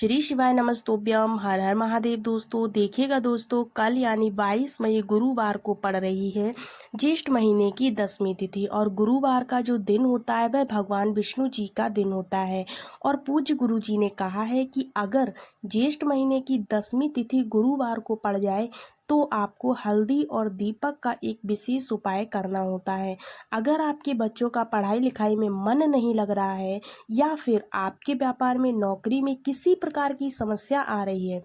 श्री शिवाय नमस्तोभ्यम। हर हर महादेव। दोस्तों देखिएगा दोस्तों, कल यानी 22 मई गुरुवार को पड़ रही है ज्येष्ठ महीने की 10वीं तिथि। और गुरुवार का जो दिन होता है वह भगवान विष्णु जी का दिन होता है। और पूज्य गुरु जी ने कहा है कि अगर ज्येष्ठ महीने की 10वीं तिथि गुरुवार को पड़ जाए तो आपको हल्दी और दीपक का एक विशेष उपाय करना होता है। अगर आपके बच्चों का पढ़ाई लिखाई में मन नहीं लग रहा है या फिर आपके व्यापार में, नौकरी में किसी प्रकार की समस्या आ रही है,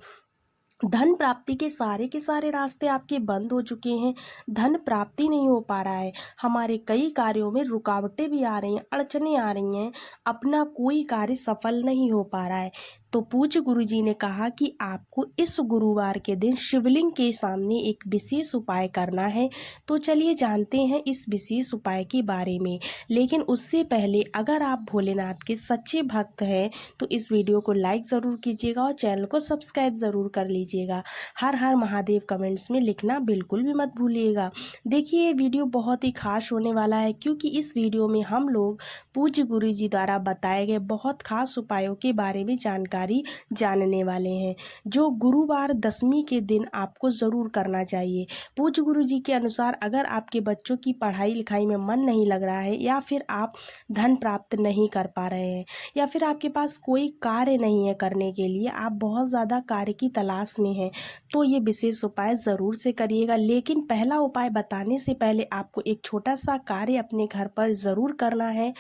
धन प्राप्ति के सारे रास्ते आपके बंद हो चुके हैं, धन प्राप्ति नहीं हो पा रहा है, हमारे कई कार्यों में रुकावटें भी आ रही हैं, अड़चने आ रही हैं, अपना कोई कार्य सफल नहीं हो पा रहा है, तो पूज्य गुरु जी ने कहा कि आपको इस गुरुवार के दिन शिवलिंग के सामने एक विशेष उपाय करना है। तो चलिए जानते हैं इस विशेष उपाय के बारे में। लेकिन उससे पहले अगर आप भोलेनाथ के सच्चे भक्त हैं तो इस वीडियो को लाइक ज़रूर कीजिएगा और चैनल को सब्सक्राइब ज़रूर कर लीजिएगा। हर हर महादेव कमेंट्स में लिखना बिल्कुल भी मत भूलिएगा। देखिए ये वीडियो बहुत ही खास होने वाला है, क्योंकि इस वीडियो में हम लोग पूज्य गुरु जी द्वारा बताए गए बहुत खास उपायों के बारे में जानकारी जानने वाले हैं, जो गुरुवार 10वीं के दिन आपको ज़रूर करना चाहिए। पूज्य गुरु जी के अनुसार अगर आपके बच्चों की पढ़ाई लिखाई में मन नहीं लग रहा है, या फिर आप धन प्राप्त नहीं कर पा रहे हैं, या फिर आपके पास कोई कार्य नहीं है करने के लिए, आप बहुत ज़्यादा कार्य की तलाश में हैं, तो ये विशेष उपाय ज़रूर से करिएगा। लेकिन पहला उपाय बताने से पहले आपको एक छोटा सा कार्य अपने घर पर ज़रूर करना है।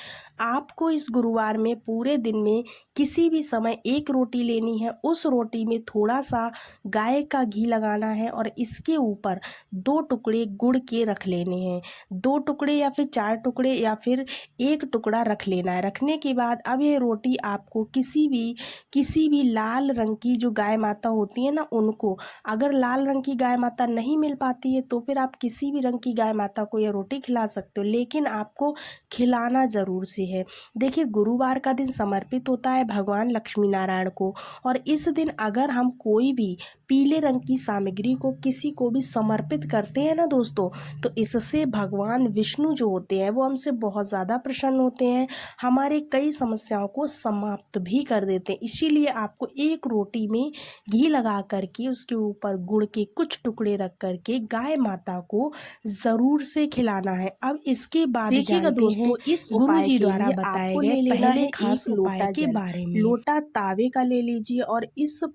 आपको इस गुरुवार में पूरे दिन में किसी भी समय एक रोटी लेनी है, उस रोटी में थोड़ा सा गाय का घी लगाना है और इसके ऊपर 2 टुकड़े गुड़ के रख लेने हैं। 2 टुकड़े या फिर 4 टुकड़े या फिर 1 टुकड़ा रख लेना है। रखने के बाद अब ये रोटी आपको किसी भी लाल रंग की जो गाय माता होती है ना, उनको, अगर लाल रंग की गाय माता नहीं मिल पाती है तो फिर आप किसी भी रंग की गाय माता को ये रोटी खिला सकते हो, लेकिन आपको खिलाना ज़रूर से है। देखिए गुरुवार का दिन समर्पित होता है भगवान लक्ष्मी नारायण को, और इस दिन अगर हम कोई भी पीले रंग की सामग्री को किसी को भी समर्पित करते हैं ना दोस्तों, तो इससे भगवान विष्णु जो होते हैं वो हमसे बहुत ज़्यादा प्रसन्न होते हैं, हमारे कई समस्याओं को समाप्त भी कर देते हैं। इसीलिए आपको एक रोटी में घी लगा करके उसके ऊपर गुड़ के कुछ टुकड़े रख करके गाय माता को ज़रूर से खिलाना है। अब इसके बाद देखिएगा जानते हैं दोस्तों, इस गुरु उपाय जी के द्वारा लिए बताए आपको गए ले लेना पहले है खास एक उपाय लोटा के जल। बारे में। लोटा तावे का ले लीजिए और इसे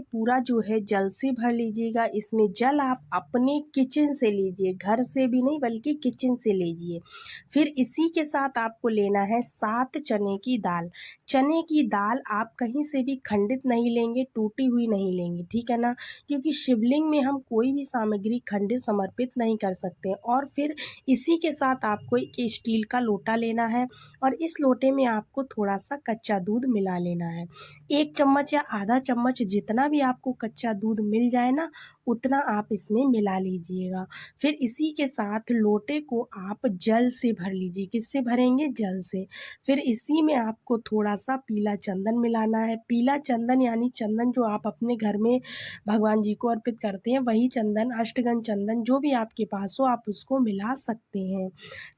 पूरा जो है जल से भर लीजिएगा। इसमें जल आप अपने किचन से लीजिए, घर से भी नहीं बल्कि किचन से लीजिए। फिर इसी के साथ आपको लेना है 7 चने की दाल। चने की दाल आप कहीं से भी खंडित नहीं लेंगे, टूटी हुई नहीं लेंगे, ठीक है ना, क्योंकि शिवलिंग में हम कोई भी सामग्री खंडित समर्पित नहीं कर सकते। और फिर इसी के साथ आपको एक स्टील का लोटा लेना है और इस लोटे में आपको थोड़ा सा कच्चा दूध मिला लेना है। 1 चम्मच या आधा चम्मच, जितना भी आपको कच्चा दूध मिल जाए ना, उतना आप इसमें मिला लीजिएगा। फिर इसी के साथ लोटे को आप जल से भर लीजिए। किससे भरेंगे? जल से। फिर इसी में आपको थोड़ा सा पीला चंदन मिलाना है। पीला चंदन यानी चंदन जो आप अपने घर में भगवान जी को अर्पित करते हैं, वही चंदन, अष्टगंध चंदन, जो भी आपके पास हो आप उसको मिला सकते हैं।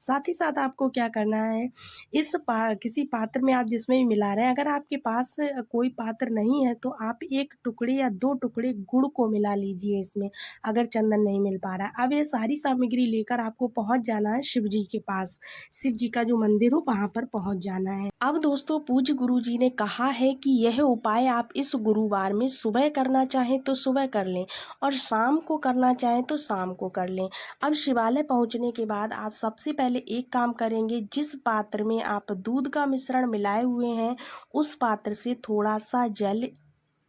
साथ ही साथ आपको क्या करना है, किसी पात्र में आप जिसमें भी मिला रहे हैं, अगर आपके पास कोई पात्र नहीं है तो आप 1 टुकड़े या 2 टुकड़े गुड़ को मिला लीजिए इसमें, अगर चंदन नहीं मिल पा रहा है। अब ये सारी सामग्री लेकर आपको पहुंच जाना है शिव जी के पास। शिव जी का जो मंदिर हो वहां पर पहुंच जाना है। अब दोस्तों पूज्य गुरु जी ने कहा है कि यह उपाय आप इस गुरुवार में सुबह करना चाहें तो सुबह कर लें और शाम को करना चाहें तो शाम को कर लें। अब शिवालय पहुंचने के बाद आप सबसे पहले एक काम करेंगे, जिस पात्र में आप दूध का मिश्रण मिलाए हुए हैं उस पात्र से थोड़ा सा जल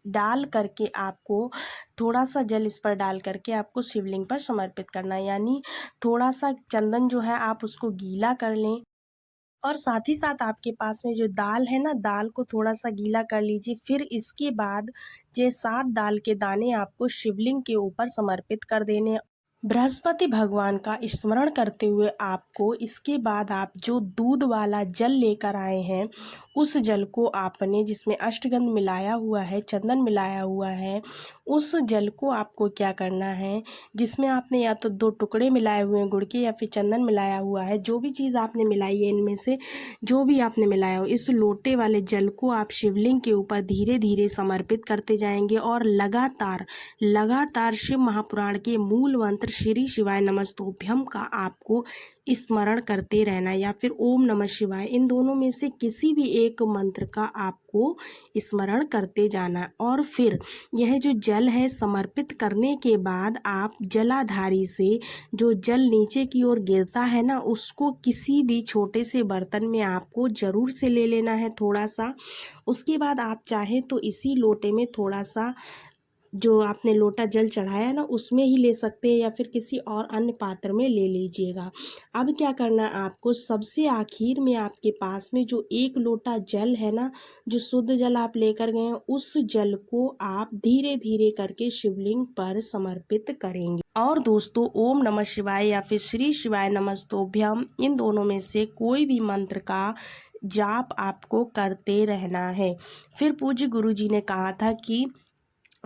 डाल करके आपको इस पर डाल करके आपको शिवलिंग पर समर्पित करना है। यानी थोड़ा सा चंदन जो है आप उसको गीला कर लें, और साथ ही साथ आपके पास में जो दाल है ना, दाल को थोड़ा सा गीला कर लीजिए। फिर इसके बाद ये 7 दाल के दाने आपको शिवलिंग के ऊपर समर्पित कर देने। बृहस्पति भगवान का स्मरण करते हुए आपको इसके बाद आप जो दूध वाला जल लेकर आए हैं उस जल को आपने, जिसमें अष्टगंध मिलाया हुआ है, चंदन मिलाया हुआ है, उस जल को आपको क्या करना है, जिसमें आपने या तो 2 टुकड़े मिलाए हुए हैं गुड़ के या फिर चंदन मिलाया हुआ है, जो भी चीज़ आपने मिलाई है इनमें से जो भी आपने मिलाया हो, इस लोटे वाले जल को आप शिवलिंग के ऊपर धीरे धीरे समर्पित करते जाएंगे और लगातार शिव महापुराण के मूल मंत्र श्री शिवाय नमस्तुभ्यं का आपको स्मरण करते रहना, या फिर ओम नमः शिवाय, इन दोनों में से किसी भी एक मंत्र का आपको स्मरण करते जाना। और फिर यह जो जल है समर्पित करने के बाद आप जलाधारी से जो जल नीचे की ओर गिरता है ना, उसको किसी भी छोटे से बर्तन में आपको ज़रूर से ले लेना है थोड़ा सा। उसके बाद आप चाहें तो इसी लोटे में थोड़ा सा जो आपने लोटा जल चढ़ाया है ना उसमें ही ले सकते हैं, या फिर किसी और अन्य पात्र में ले लीजिएगा। अब क्या करना है आपको, सबसे आखिर में आपके पास में जो 1 लोटा जल है ना, जो शुद्ध जल आप लेकर गए हैं, उस जल को आप धीरे धीरे करके शिवलिंग पर समर्पित करेंगे। और दोस्तों, ओम नमः शिवाय या फिर श्री शिवाय नमस्तुभ्यं, इन दोनों में से कोई भी मंत्र का जाप आपको करते रहना है। फिर पूज्य गुरु जी ने कहा था कि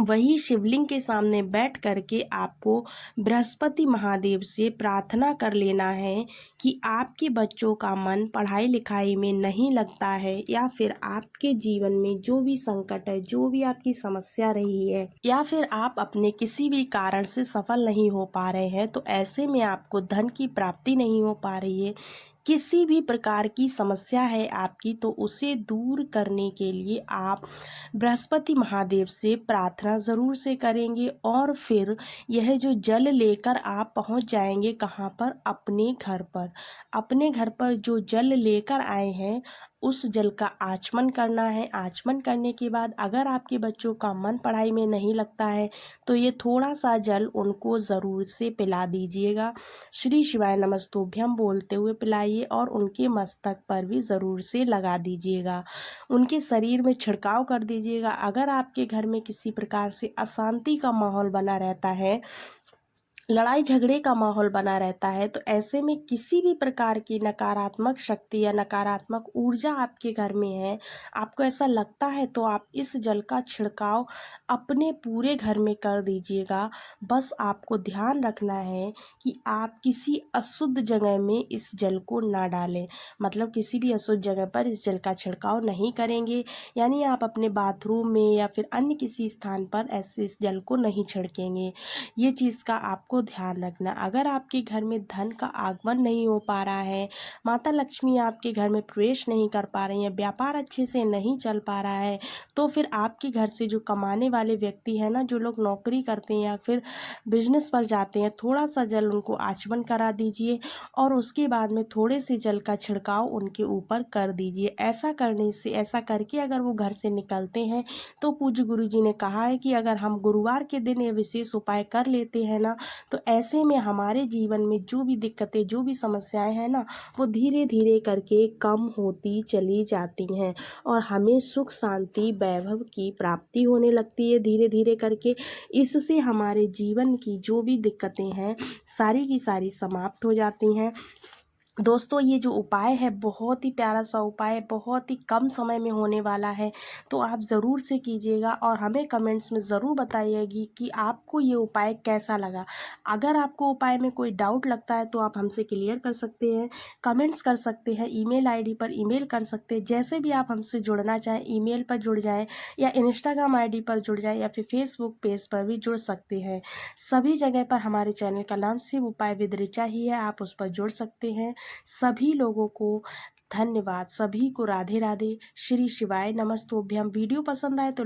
वही शिवलिंग के सामने बैठ करके आपको बृहस्पति महादेव से प्रार्थना कर लेना है कि आपके बच्चों का मन पढ़ाई लिखाई में नहीं लगता है, या फिर आपके जीवन में जो भी संकट है, जो भी आपकी समस्या रही है, या फिर आप अपने किसी भी कारण से सफल नहीं हो पा रहे हैं, तो ऐसे में आपको धन की प्राप्ति नहीं हो पा रही है, किसी भी प्रकार की समस्या है आपकी, तो उसे दूर करने के लिए आप बृहस्पति महादेव से प्रार्थना ज़रूर से करेंगे। और फिर यह जो जल लेकर आप पहुंच जाएंगे कहाँ पर, अपने घर पर जो जल लेकर आए हैं उस जल का आचमन करना है। आचमन करने के बाद अगर आपके बच्चों का मन पढ़ाई में नहीं लगता है तो ये थोड़ा सा जल उनको ज़रूर से पिला दीजिएगा। श्री शिवाय नमस्तुभ्यं बोलते हुए पिलाइए और उनके मस्तक पर भी ज़रूर से लगा दीजिएगा, उनके शरीर में छिड़काव कर दीजिएगा। अगर आपके घर में किसी प्रकार से अशांति का माहौल बना रहता है, लड़ाई झगड़े का माहौल बना रहता है, तो ऐसे में किसी भी प्रकार की नकारात्मक शक्ति या नकारात्मक ऊर्जा आपके घर में है, आपको ऐसा लगता है, तो आप इस जल का छिड़काव अपने पूरे घर में कर दीजिएगा। बस आपको ध्यान रखना है कि आप किसी अशुद्ध जगह में इस जल को ना डालें, मतलब किसी भी अशुद्ध जगह पर इस जल का छिड़काव नहीं करेंगे, यानी आप अपने बाथरूम में या फिर अन्य किसी स्थान पर ऐसे इस जल को नहीं छिड़केंगे। ये चीज़ का आपको ध्यान रखना। अगर आपके घर में धन का आगमन नहीं हो पा रहा है, माता लक्ष्मी आपके घर में प्रवेश नहीं कर पा रही हैं, व्यापार अच्छे से नहीं चल पा रहा है, तो फिर आपके घर से जो कमाने वाले व्यक्ति हैं ना, जो लोग नौकरी करते हैं या फिर बिजनेस पर जाते हैं, थोड़ा सा जल उनको आचमन करा दीजिए और उसके बाद में थोड़े से जल का छिड़काव उनके ऊपर कर दीजिए। ऐसा करने से, ऐसा करके अगर वो घर से निकलते हैं तो पूज्य गुरु जी ने कहा है कि अगर हम गुरुवार के दिन ये विशेष उपाय कर लेते हैं ना, तो ऐसे में हमारे जीवन में जो भी दिक्कतें, जो भी समस्याएं हैं ना, वो धीरे धीरे करके कम होती चली जाती हैं और हमें सुख शांति वैभव की प्राप्ति होने लगती है धीरे धीरे करके। इससे हमारे जीवन की जो भी दिक्कतें हैं सारी की सारी समाप्त हो जाती हैं। दोस्तों, ये जो उपाय है बहुत ही प्यारा सा उपाय है, बहुत ही कम समय में होने वाला है, तो आप ज़रूर से कीजिएगा और हमें कमेंट्स में ज़रूर बताइएगी कि आपको ये उपाय कैसा लगा। अगर आपको उपाय में कोई डाउट लगता है तो आप हमसे क्लियर कर सकते हैं, कमेंट्स कर सकते हैं, ईमेल आईडी पर ईमेल कर सकते हैं। जैसे भी आप हमसे जुड़ना चाहें, ईमेल पर जुड़ जाएँ या इंस्टाग्राम आईडी पर जुड़ जाएँ या फिर फेसबुक पेज पर भी जुड़ सकते हैं। सभी जगह पर हमारे चैनल का नाम शिव उपाय विद ऋचा ही है, आप उस पर जुड़ सकते हैं। सभी लोगों को धन्यवाद, सभी को राधे राधे, श्री शिवाय नमस्तुभ्यं। वीडियो पसंद आए तो